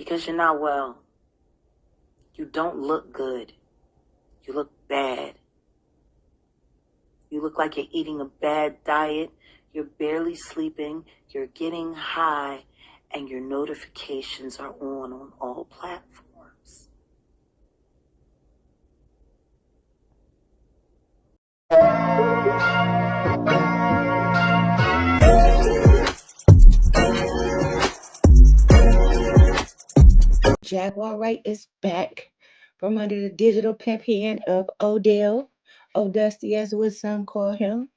because you're not well. You don't look good. You look bad. You look like you're eating a bad diet. You're barely sleeping. You're getting high. And your notifications are on all platforms. Jaguar Wright is back from under the digital pimp hand of Odell, Dusty as would some call him.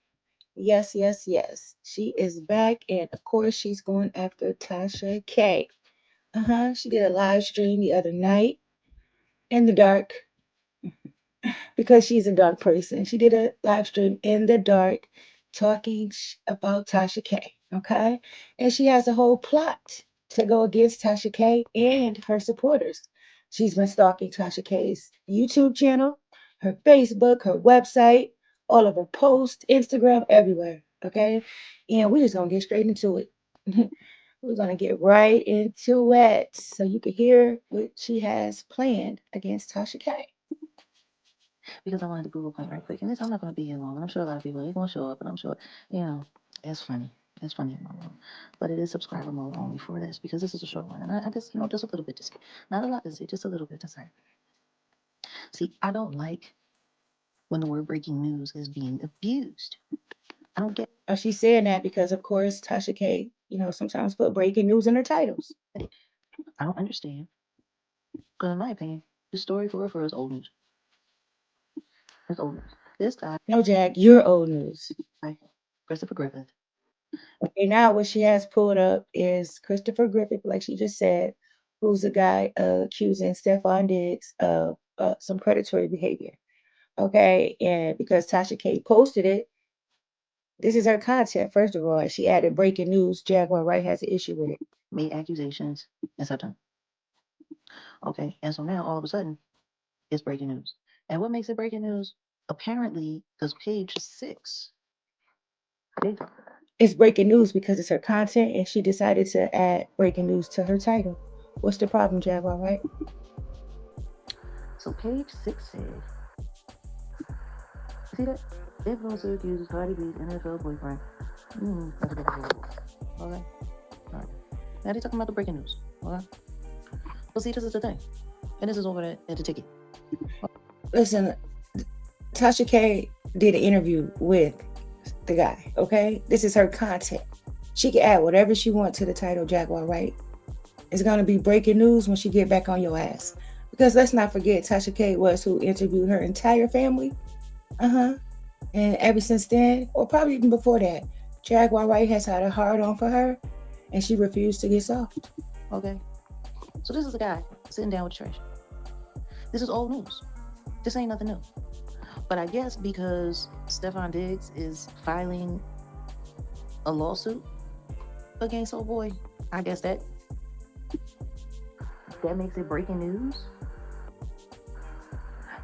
Yes, yes, yes. She is back, and of course, she's going after Tasha K. She did a live stream the other night in the dark because she's a dark person. She did a live stream in the dark talking about Tasha K. Okay. And she has a whole plot to go against Tasha K and her supporters. She's been stalking Tasha K's YouTube channel, her Facebook, her website, all of her posts, Instagram, everywhere. Okay. And we're just going to get straight into it. We're going to get right into it so you can hear what she has planned against Tasha K. Because I wanted to prove a point right quick. And this, I'm not going to be here long. And I'm sure a lot of people are going to show up. And I'm sure, it's funny. It's funny in my room. But it is subscriber mode only for this because this is a short one. And I just, just a little bit to say. Not a lot to say, just a little bit to say. See, I don't like when the word breaking news is being abused. I don't get She's saying that because, of course, Tasha K, sometimes put breaking news in her titles. it. I don't understand. Because in my opinion, this story for her is old news. It's old news. This guy, No, Jack, you're old news. Christopher Griffith. Okay, now what she has pulled up is Christopher Griffith, like she just said, who's the guy accusing Stephon Diggs of some predatory behavior. Okay, and because Tasha K posted it, this is her content, first of all. And she added breaking news, Jaguar Wright has an issue with it. Made accusations in September. Okay, and so now all of a sudden, it's breaking news. And what makes it breaking news? Apparently, because page 6. It's breaking news because it's her content, and she decided to add breaking news to her title. What's the problem, Jaguar Wright? So page 6 says, see that? Influencer accuses Cardi B's NFL boyfriend. That's a good one. Okay. All right. Now they're talking about the breaking news. Okay. Well, see, this is the thing. And this is over at the ticket. Listen, Tasha K did an interview with the guy, okay? This is her content. She can add whatever she wants to the title, Jaguar Wright. It's going to be breaking news when she get back on your ass. Because let's not forget, Tasha K was who interviewed her entire family. And ever since then, or probably even before that, Jaguar Wright has had a hard on for her, and she refused to get soft. Okay. So this is a guy sitting down with trash. This is old news. This ain't nothing new. But I guess because Stephon Diggs is filing a lawsuit against old boy, I guess that makes it breaking news.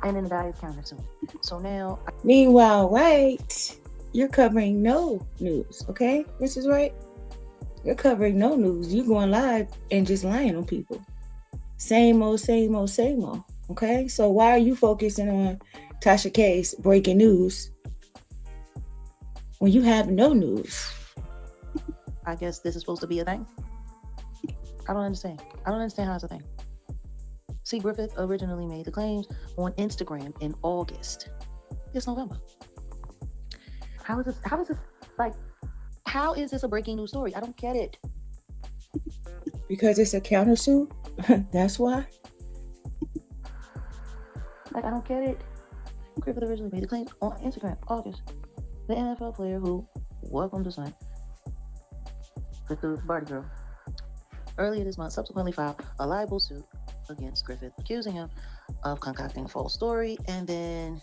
And then the guy is countersuing. So now, Meanwhile, Wright, you're covering no news, okay? Mrs. Wright? You're covering no news. You're going live and just lying on people. Same old, same old, same old, okay? So why are you focusing on Tasha K's breaking news when you have no news? I guess this is supposed to be a thing. I don't understand. I don't understand how it's a thing. See, Griffith originally made the claims on Instagram in August. It's November. How is this a breaking news story? I don't get it. Because it's a countersuit? That's why? I don't get it. Griffith originally made the claims on Instagram, August. The NFL player who, welcome to Saint, the Barty girl, earlier this month subsequently filed a libel suit against Griffith, accusing him of concocting a false story, and then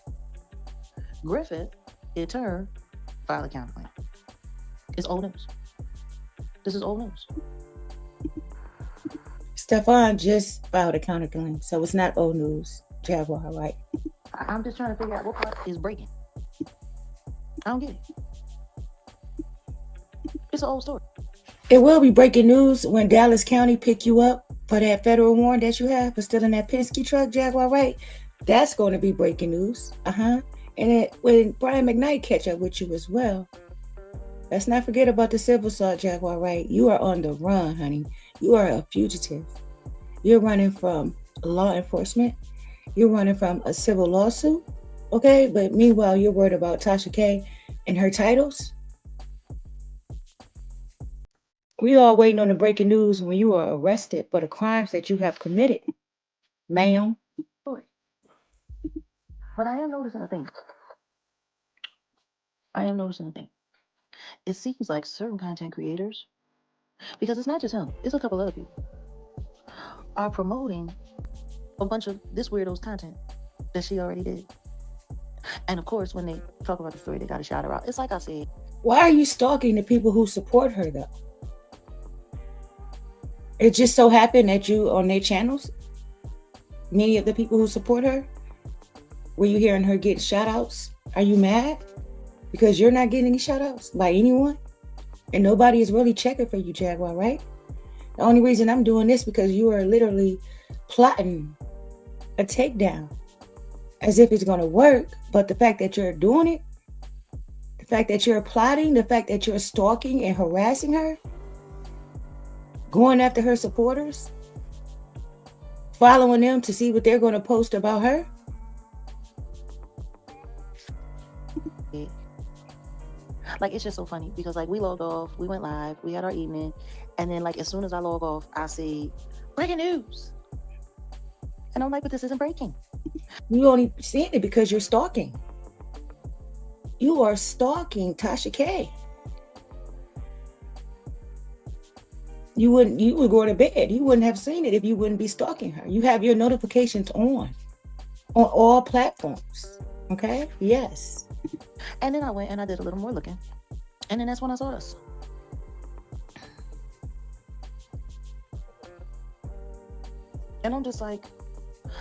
Griffith, in turn, filed a counterclaim. It's old news. This is old news. Stephon just filed a counterclaim, so it's not old news. Jaguar, right? I'm just trying to figure out what part is breaking. I don't get it. It's an old story. It will be breaking news when Dallas County pick you up for that federal warrant that you have for stealing that Penske truck, Jaguar Wright, that's going to be breaking news. And when Brian McKnight catch up with you as well, let's not forget about the civil assault, Jaguar Wright. You are on the run, honey. You are a fugitive. You're running from law enforcement. You're running from a civil lawsuit. Okay, but meanwhile, you're worried about Tasha K and her titles. We are waiting on the breaking news when you are arrested for the crimes that you have committed, ma'am. But I am noticing a thing. It seems like certain content creators, because it's not just him, it's a couple other people, are promoting a bunch of this weirdo's content that she already did. And of course, when they talk about the story, they got to shout her out. It's like I said. Why are you stalking the people who support her, though? It just so happened that you on their channels, many of the people who support her, were you hearing her get shout outs? Are you mad? Because you're not getting any shout outs by anyone? And nobody is really checking for you, Jaguar, right? The only reason I'm doing this because you are literally plotting a takedown as if it's going to work. But the fact that you're doing it, the fact that you're plotting, the fact that you're stalking and harassing her, going after her supporters, following them to see what they're going to post about her. Like, it's just so funny because, like, we logged off, we went live, we had our evening, and then, like, as soon as I log off, I see breaking news. And I'm like, but this isn't breaking. You only seeing it because you're stalking. You are stalking Tasha K. You would go to bed. You wouldn't have seen it if you wouldn't be stalking her. You have your notifications on all platforms. Okay? Yes. And then I went and I did a little more looking. And then that's when I saw this. And I'm just like,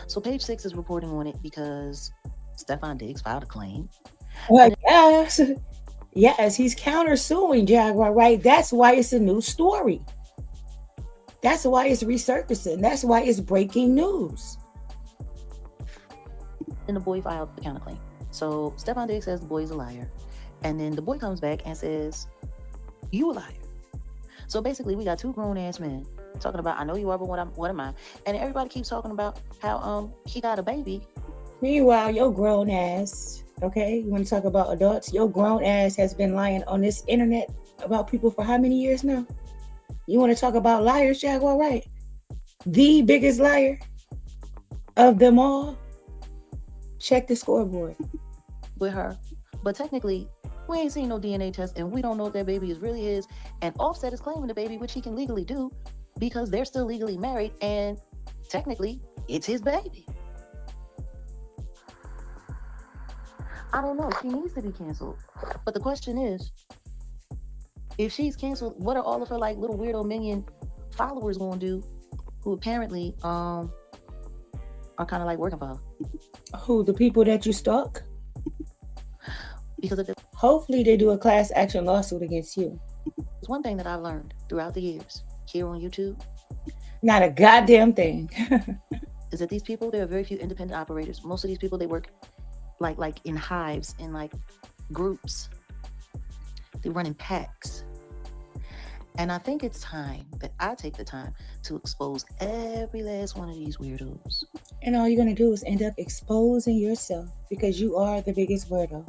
so page 6 is reporting on it because Stefan Diggs filed a claim. Well, yes. Yes, he's countersuing Jaguar, right? That's why it's a new story. That's why it's resurfacing. That's why it's breaking news. And the boy filed the counterclaim. So Stefan Diggs says the boy is a liar. And then the boy comes back and says, you a liar. So basically, we got two grown-ass men talking about, I know you are, but what am I? And everybody keeps talking about how he got a baby. Meanwhile, your grown ass, okay, you want to talk about adults? Your grown ass has been lying on this internet about people for how many years now? You want to talk about liars, Jaguar Wright? The biggest liar of them all? Check the scoreboard. With her. But technically, we ain't seen no DNA test, and we don't know if that baby is really his. And Offset is claiming the baby, which he can legally do because they're still legally married, and technically, it's his baby. I don't know. She needs to be canceled. But the question is, if she's canceled, what are all of her like little weirdo minion followers going to do who apparently are kind of like working for her? Who, the people that you stalk? Because of hopefully they do a class action lawsuit against you. It's one thing that I've learned throughout the years here on YouTube. Not a goddamn thing. Is that these people, there are very few independent operators. Most of these people, they work like in hives, in like groups. They run in packs. And I think it's time that I take the time to expose every last one of these weirdos. And all you're going to do is end up exposing yourself because you are the biggest weirdo.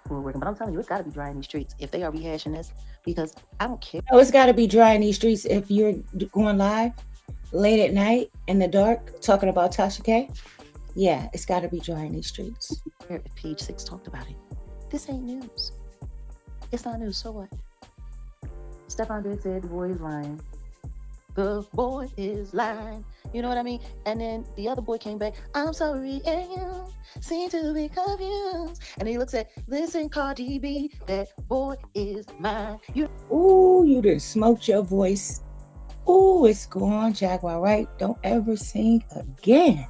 But I'm telling you, it's got to be dry in these streets if they are rehashing this, because I don't care. Oh, it's got to be dry in these streets if you're going live late at night in the dark talking about Tasha K. Yeah, it's got to be dry in these streets. If page 6 talked about it. This ain't news. It's not news, so what? Stefan Diggs said the boy is lying. The boy is lying. You know what I mean? And then the other boy came back. I'm sorry, and you seem to be confused. And he looks at, listen, Cardi B, that boy is mine. Ooh, you done smoked your voice. Ooh, it's gone, Jaguar Wright. Don't ever sing again.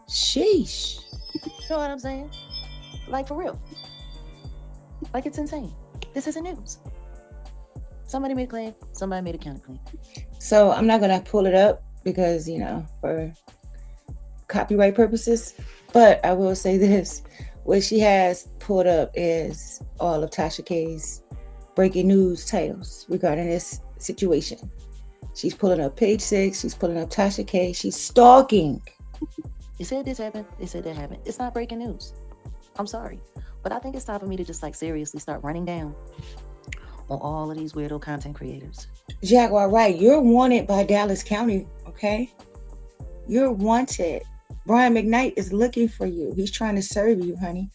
Sheesh. You know what I'm saying? Like, for real. Like, it's insane. This isn't news. Somebody made a claim. Somebody made a counterclaim. So I'm not gonna pull it up because for copyright purposes. But I will say this: what she has pulled up is all of Tasha K's breaking news titles regarding this situation. She's pulling up page 6. She's pulling up Tasha K. She's stalking. They said this happened. They said that happened. It's not breaking news. I'm sorry. But I think it's time for me to just like seriously start running down on all of these weirdo content creators. Jaguar Wright, you're wanted by Dallas County, okay? You're wanted. Brian McKnight is looking for you. He's trying to serve you, honey.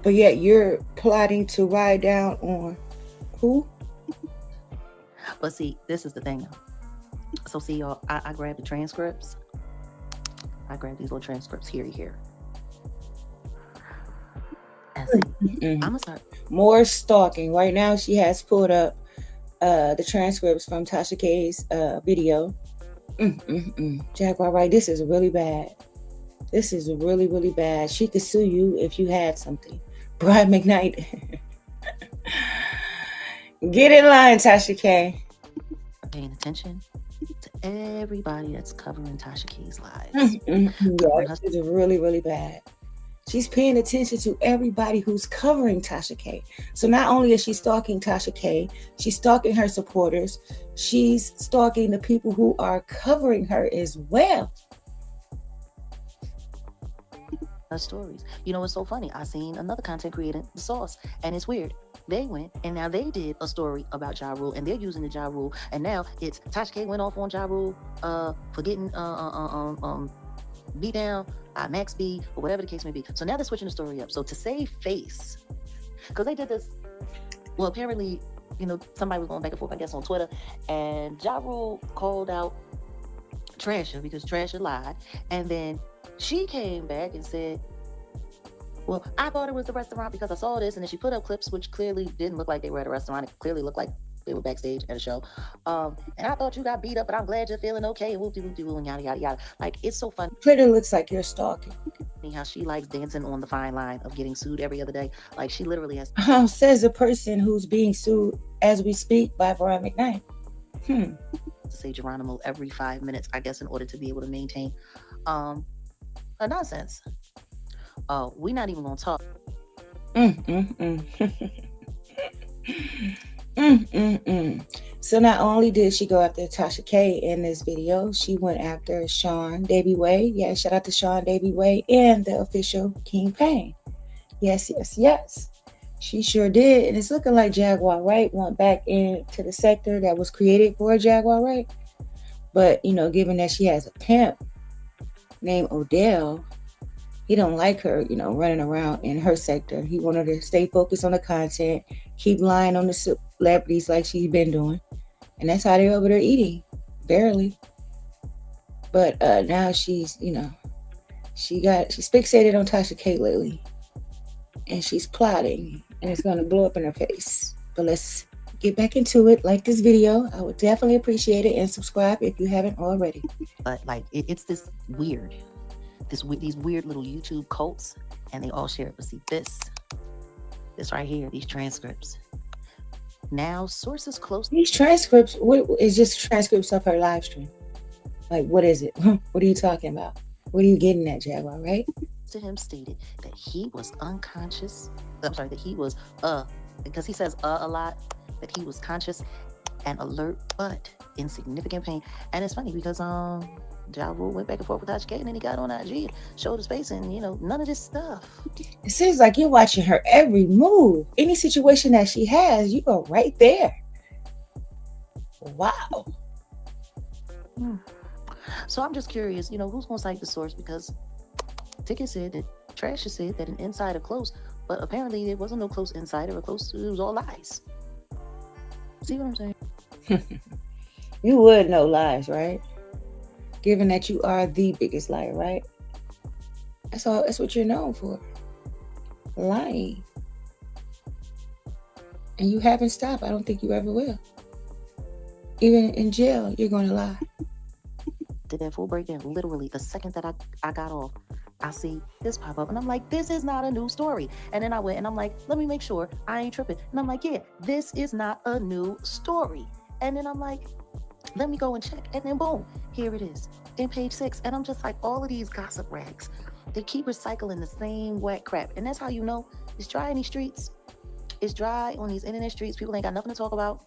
But yet you're plotting to ride down on who? But see, this is the thing though. So see y'all, I grabbed the transcripts. I grabbed these little transcripts here. And see, I'm gonna start. More stalking. Right now she has pulled up the transcripts from Tasha K's video. Jaguar Wright, this is really bad. This is really, really bad. She could sue you if you had something. Brian McKnight. Get in line, Tasha K. Paying attention to everybody that's covering Tasha K's lives. Yeah, this is really, really bad. She's paying attention to everybody who's covering Tasha K. So not only is she stalking Tasha K, she's stalking her supporters. She's stalking the people who are covering her as well. Stories. You know, it's so funny. I seen another content creator, The Sauce, and it's weird. They went and now they did a story about Ja Rule, and they're using the Ja Rule, and now it's Tasha K went off on Ja Rule for getting beat down Max B or whatever the case may be. So now they're switching the story up. So to save face, because they did this, well, apparently, somebody was going back and forth, I guess, on Twitter, and Ja Rule called out Tasha because Tasha lied, and then she came back and said, well, I thought it was the restaurant because I saw this, and then she put up clips which clearly didn't look like they were at a restaurant. It clearly looked like they were backstage at a show. And I thought you got beat up, but I'm glad you're feeling okay, and whoop-de-whoop-de-woo, and yada, yada, yada. Like, it's so funny. Clearly looks like you're stalking. How she likes dancing on the fine line of getting sued every other day. Like, she literally has... Says the person who's being sued as we speak by Brian McKnight. To say Geronimo every 5 minutes, I guess, in order to be able to maintain a nonsense. Oh, we're not even gonna talk. So not only did she go after Tasha K in this video, she went after Sean Davy Way. Yeah, shout out to Sean Davy Way and the official King Payne. Yes. She sure did. And it's looking like Jaguar Wright went back into the sector that was created for Jaguar Wright. But, given that she has a pimp named Odell, he don't like her, running around in her sector. He wanted her to stay focused on the content, keep lying on the celebrities like she's been doing. And that's how they're over there eating, barely. But now she's, she's fixated on Tasha K lately. And she's plotting, and it's going to blow up in her face. But let's get back into it. Like this video. I would definitely appreciate it, and subscribe if you haven't already. But like, it's this weird. These weird little YouTube cults, and they all share it. But see, this right here, these transcripts. Now, sources close. These transcripts, what is just transcripts of her live stream? Like, what is it? What are you talking about? What are you getting at, Jaguar, right? To him stated that he was unconscious. I'm sorry, that he was, because he says a lot, that he was conscious and alert, but in significant pain. And it's funny because, Ja Rule went back and forth with Tasha K, and then he got on IG and showed his face, and none of this stuff. It seems like you're watching her every move. Any situation that she has, you go right there. Wow. So I'm just curious, who's gonna cite the source, because Ticket said that Tasha said that an insider close, but apparently there wasn't no close insider or close. It was all lies. See what I'm saying? You would know lies, right? Given that you are the biggest liar, right? That's what you're known for. Lying. And you haven't stopped. I don't think you ever will. Even in jail, you're going to lie. Did that full breakdown. Literally, the second that I got off, I see this pop up, and I'm like, this is not a new story. And then I went and I'm like, let me make sure I ain't tripping. And I'm like, yeah, this is not a new story. And then I'm like, let me go and check. And then boom, here it is in page 6. And I'm just like, all of these gossip rags, they keep recycling the same wet crap. And that's how you know it's dry in these streets. It's dry on these internet streets. People ain't got nothing to talk about.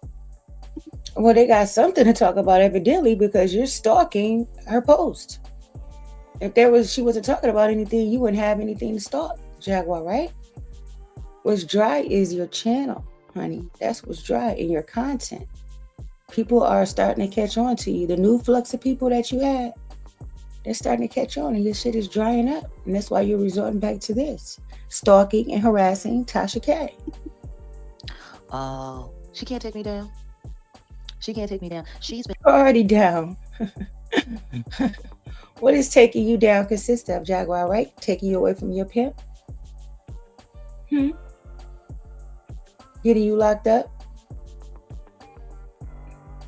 Well, they got something to talk about evidently because you're stalking her post. If she wasn't talking about anything, you wouldn't have anything to stalk, Jaguar, right? What's dry is your channel, honey. That's what's dry in your content. People are starting to catch on to you. The new flux of people that you had, they're starting to catch on, and your shit is drying up. And that's why you're resorting back to this. Stalking and harassing Tasha K. Oh, she can't take me down. She can't take me down. She's been already down. What is taking you down consist of, Jaguar Wright? Taking you away from your pimp? Getting you locked up?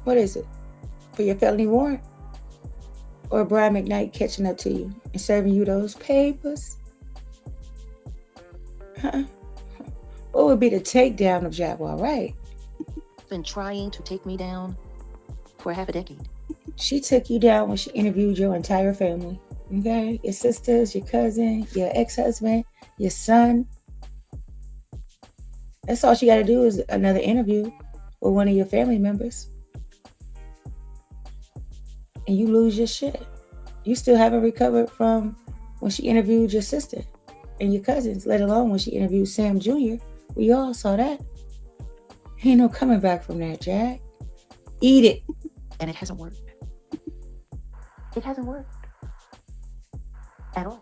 What is it? For your felony warrant? Or Brian McKnight catching up to you and serving you those papers? What would be the takedown of Jaguar Wright? been trying to take me down for half a decade. She took you down when she interviewed your entire family. Okay? Your sisters, your cousin, your ex-husband, your son. That's all she got to do is another interview with one of your family members. And you lose your shit. You still haven't recovered from when she interviewed your sister and your cousins, let alone when she interviewed Sam Jr. We all saw that. Ain't no coming back from that, Jack. Eat it. And it hasn't worked. It hasn't worked at all.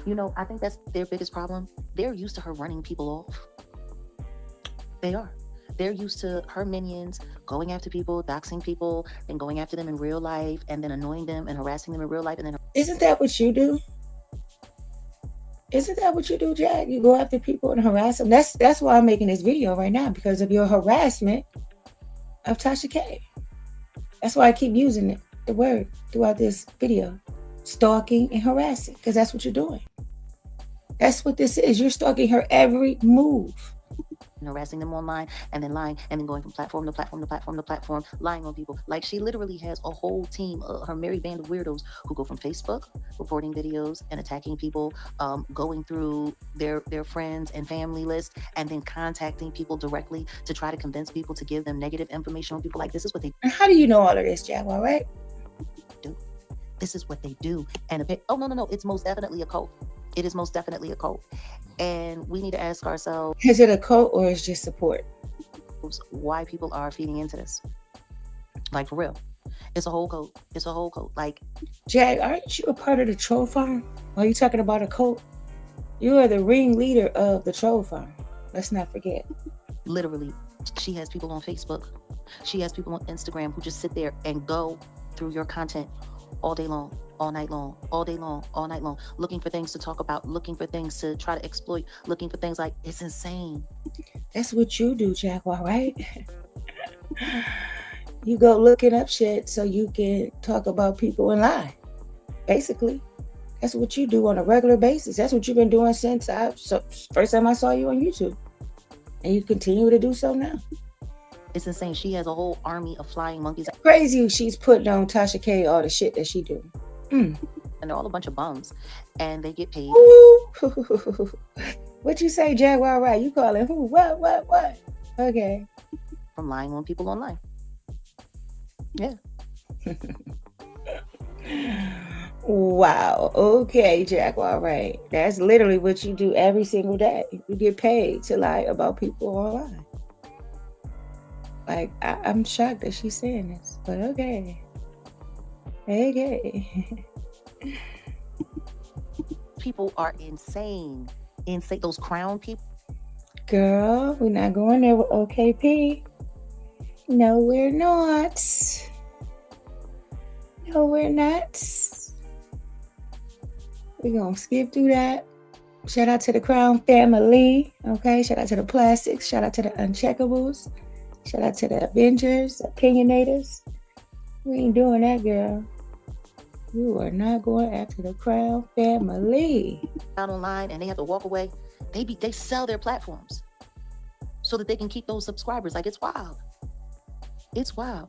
You know, I think that's their biggest problem. They're used to her running people off. They are. They're used to her minions going after people, doxing people, and going after them in real life, and then annoying them and harassing them in real life. And then Isn't that what you do? Isn't that what you do, Jack? You go after people and harass them. That's why I'm making this video right now, because of your harassment of Tasha K. That's why I keep using the word throughout this video. Stalking and harassing, because that's what you're doing. That's what this is. You're stalking her every move. Harassing them online, and then lying, and then going from platform to platform to platform to platform, lying on people. Like, she literally has a whole team, her merry band of weirdos who go from Facebook, reporting videos and attacking people, going through their friends and family list, and then contacting people directly to try to convince people to give them negative information on people. Like, this is what they And how do you know all of this, Jaguar, right? do. This is what they do. And no, it's most definitely a cult. It is most definitely a cult. And we need to ask ourselves, is it a cult or is it just support? Why people are feeding into this. Like, for real. It's a whole cult. It's a whole cult. Like, Jack, aren't you a part of the troll farm? Are you talking about a cult? You are the ringleader of the troll farm. Let's not forget. Literally, she has people on Facebook. She has people on Instagram who just sit there and go through your content all day long, all night long, all day long, all night long, looking for things to talk about, looking for things to try to exploit, looking for things. Like, it's insane. That's what you do, Jaguar, right? You go looking up shit so you can talk about people and lie. Basically, that's what you do on a regular basis. That's what you've been doing since first time I saw you on YouTube. And you continue to do so now. It's insane. She has a whole army of flying monkeys. Crazy she's putting on Tasha K all the shit that she do. And they're all a bunch of bums. And they get paid. What you say, Jaguar Wright? You calling who? What? Okay. From lying on people online. Yeah. Wow. Okay, Jaguar Wright. That's literally what you do every single day. You get paid to lie about people online. Like, I'm shocked that she's saying this, but okay. Okay. People are insane. Insane. Those crown people. Girl, we're not going there with OKP. No, we're not. No, we're not. We're going to skip through that. Shout out to the Crown family. Okay, shout out to the Plastics. Shout out to the Uncheckables. Shout out to the Avengers, Opinionators. We ain't doing that, girl. You are not going after the Crown family. Out online, and they have to walk away. They sell their platforms so that they can keep those subscribers. Like, it's wild. It's wild.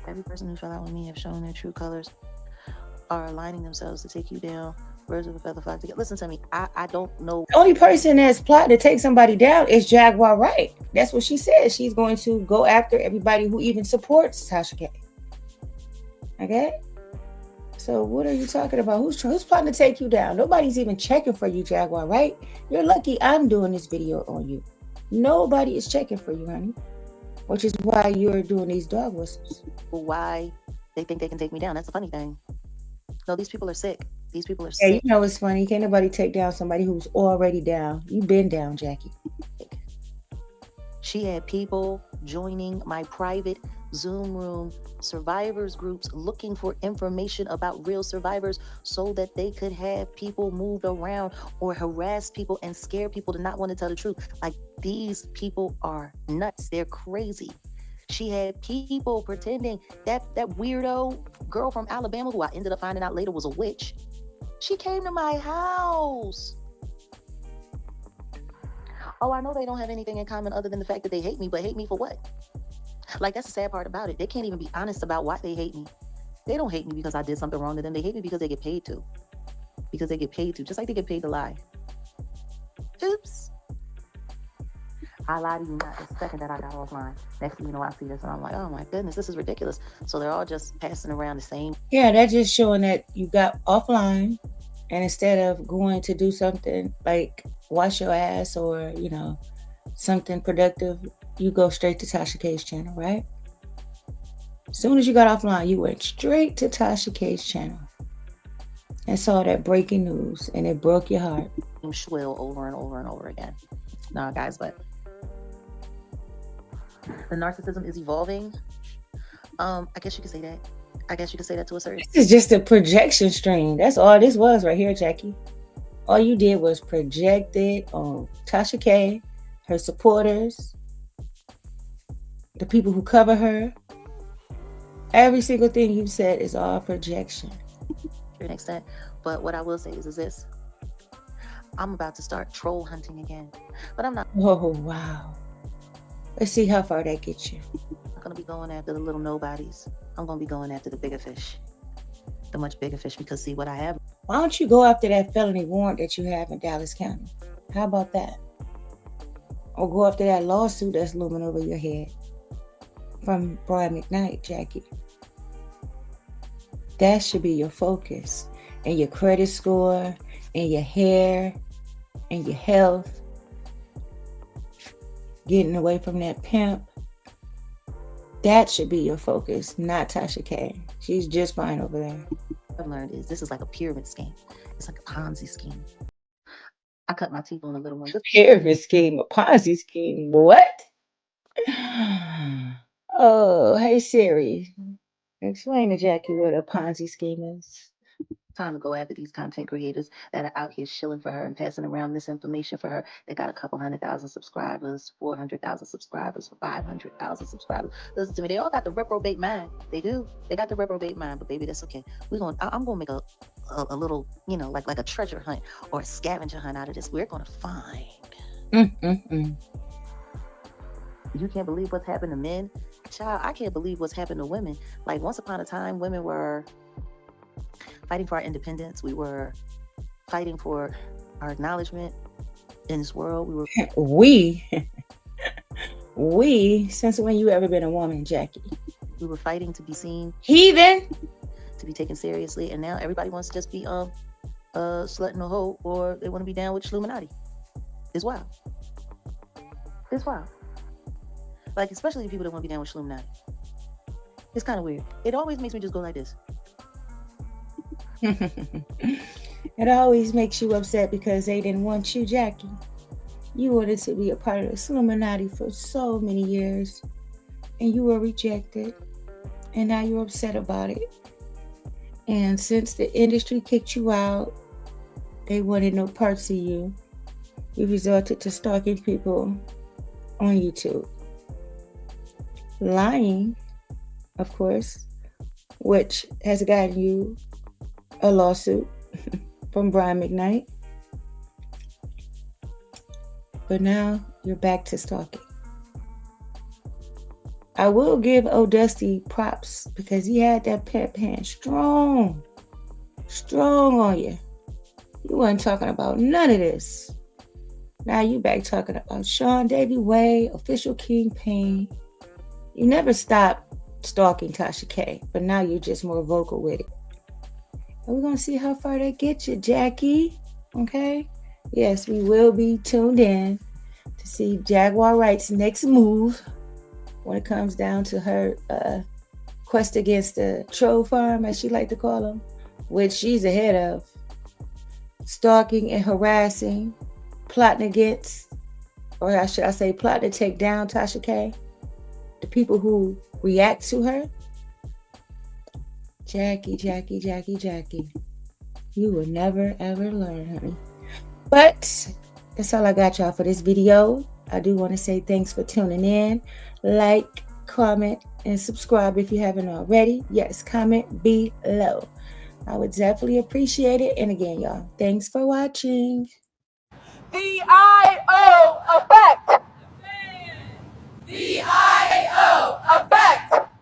Every person who fell out with me have shown their true colors, are aligning themselves to take you down. Birds of a feather flock together. Listen to me. I don't know. The only person that's plotting to take somebody down is Jaguar Wright. That's what she said. She's going to go after everybody who even supports Tasha K. Okay? So what are you talking about? Who's plotting to take you down? Nobody's even checking for you, Jaguar, right? You're lucky I'm doing this video on you. Nobody is checking for you, honey. Which is why you're doing these dog whistles. Why they think they can take me down. That's the funny thing. No, these people are sick. These people are Yeah, sick. you know it's funny. Can't nobody take down somebody who's already down. You've been down, Jackie. She had people joining my private Zoom room survivors groups looking for information about real survivors so that they could have people moved around or harass people and scare people to not want to tell the truth. Like, these people are nuts. They're crazy. She had people pretending that weirdo girl from Alabama, who I ended up finding out later was a witch, she came to my house. Oh, I know they don't have anything in common other than the fact that they hate me, but hate me for what? Like, that's the sad part about it. They can't even be honest about why they hate me. They don't hate me because I did something wrong to them. They hate me because they get paid to. Because they get paid to, just like they get paid to lie. Oops. I lied to you not the second that I got offline. Next thing you know, I see this and I'm like, oh my goodness, this is ridiculous. So they're all just passing around the same. Yeah, that's just showing that you got offline, and instead of going to do something like wash your ass or, you know, something productive, you go straight to Tasha K's channel, right? As soon as you got offline, you went straight to Tasha K's channel and saw that breaking news, and it broke your heart. Shrill over and over and over again. Nah, guys, but the narcissism is evolving. I guess you could say that. I guess you could say that to a certain. This is just a projection stream. That's all this was right here, Jackie. All you did was project it on Tasha K, her supporters, the people who cover her. Every single thing you said is all projection. To an extent, but what I will say is this: I'm about to start troll hunting again, but I'm not. Oh wow! Let's see how far that gets you. I'm not gonna be going after the little nobodies. I'm gonna be going after the bigger fish, the much bigger fish. Because see what I have. Why don't you go after that felony warrant that you have in Dallas County? How about that? Or go after that lawsuit that's looming over your head from Brian McKnight, Jackie. That should be your focus. And your credit score, and your hair, and your health. Getting away from that pimp. That should be your focus, not Tasha K. She's just fine over there. What I've learned is this is like a pyramid scheme. It's like a Ponzi scheme. I cut my teeth on a little one. A pyramid scheme, a Ponzi scheme. What? Oh, hey Siri. Explain to Jackie what a Ponzi scheme is. Time to go after these content creators that are out here shilling for her and passing around this information for her. They got a couple 100,000 subscribers, 400,000 subscribers, 500,000 subscribers. Listen to me, they all got the reprobate mind. They do. They got the reprobate mind, but baby, that's okay. I'm gonna make a little, you know, like a treasure hunt or a scavenger hunt out of this. We're gonna find. You can't believe what's happened to men. Child, I can't believe what's happened to women. Like, once upon a time, women were fighting for our independence. We were fighting for our acknowledgement in this world. We, since when you ever been a woman, Jackie? We were fighting to be seen. Heathen. To be taken seriously. And now everybody wants to just be slut in a hoe, or they want to be down with Illuminati. It's wild. It's wild. Like, especially the people that want to be down with Illuminati. It's kind of weird. It always makes me just go like this. It always makes you upset because they didn't want you, Jackie. You wanted to be a part of the Illuminati for so many years, and you were rejected, and now you're upset about it. And since the industry kicked you out, they wanted no parts of you. You resorted to stalking people on YouTube. Lying, of course, which has gotten you a lawsuit from Brian McKnight. But now you're back to stalking. I will give old Dusty props because he had that pimp hand strong on you. You wasn't talking about none of this. Now you back talking about Sean Davy Way, official kingpin. You never stopped stalking Tasha K, but now you're just more vocal with it. And we're going to see how far that gets you, Jackie. Okay? Yes, we will be tuned in to see Jaguar Wright's next move when it comes down to her quest against the troll farm, as she like to call them, which she's ahead of. Stalking and harassing, plotting against, or should I say plotting to take down Tasha K, the people who react to her. Jackie. You will never, ever learn, honey. But that's all I got, y'all, for this video. I do want to say thanks for tuning in. Like, comment, and subscribe if you haven't already. Yes, comment below. I would definitely appreciate it. And again, y'all, thanks for watching. VIO effect.